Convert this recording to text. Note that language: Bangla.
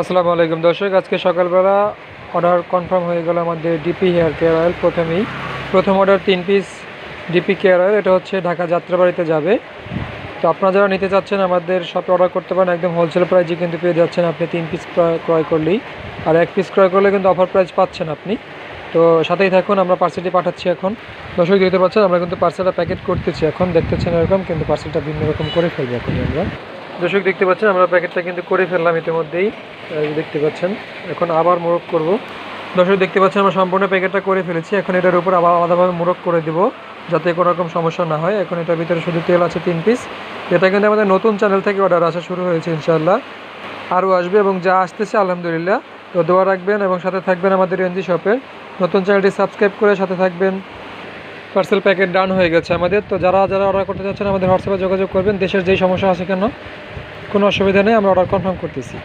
আসসালামু আলাইকুম দর্শক, আজকে সকালবেলা অর্ডার কনফার্ম হয়ে গেল আমাদের ডিপি হেয়ার কেয়ার অয়েল। প্রথম order 3 piece DP care oil, এটা হচ্ছে ঢাকা যাত্রাবাড়িতে যাবে। তো আপনারা যারা নিতে চাচ্ছেন আমাদের শপে অর্ডার করতে পারেন, একদম হোলসেল প্রাইসে কিন্তু পেয়ে যাচ্ছেন আপনি 3 পিস ক্রয় করলেই। আর 1 পিস ক্রয় করলে কিন্তু অফার প্রাইস পাচ্ছেন আপনি। তো সাথেই থাকুন, আমরা পার্সেলটি পাঠাচ্ছি এখন। দর্শক দেখতে পাচ্ছেন আমরা কিন্তু পার্সেলটা প্যাকেট করতেছি এখন, দেখতেছেন এরকম, কিন্তু পার্সেলটা ভিন্ন রকম করে ফেলবো এখনই আমরা। দর্শক দেখতে পাচ্ছেন আমরা প্যাকেটটা কিন্তু করে ফেললাম ইতিমধ্যেই, দেখতে পাচ্ছেন। এখন আবার মোড়ক করব। দর্শক দেখতে পাচ্ছেন আমরা সম্পূর্ণ প্যাকেটটা করে ফেলেছি। এখন এটার উপর আবার আলাদাভাবে মোড়ক করে দেবো, যাতে কোনো রকম সমস্যা না হয়। এখন এটার ভিতরে শুধু তেল আছে 3 পিস। এটা কিন্তু আমাদের নতুন চ্যানেল থেকে অর্ডার আসা শুরু হয়েছে, ইনশাআল্লাহ আরও আসবে এবং যা আসতেছে আলহামদুলিল্লাহ। তো দোয়া রাখবেন এবং সাথে থাকবেন আমাদের এনজি শপের নতুন চ্যানেলটি সাবস্ক্রাইব করে সাথে থাকবেন। পার্সেল প্যাকেট ডান হয়ে গেছে আমাদের। তো যারা যারা অর্ডার করতে চাচ্ছেন আমাদের হোয়াটসঅ্যাপে যোগাযোগ করবেন। দেশের যেই সমস্যা আছে কেন, কোনো অসুবিধা নেই, আমরা অর্ডার কনফার্ম করতেছি।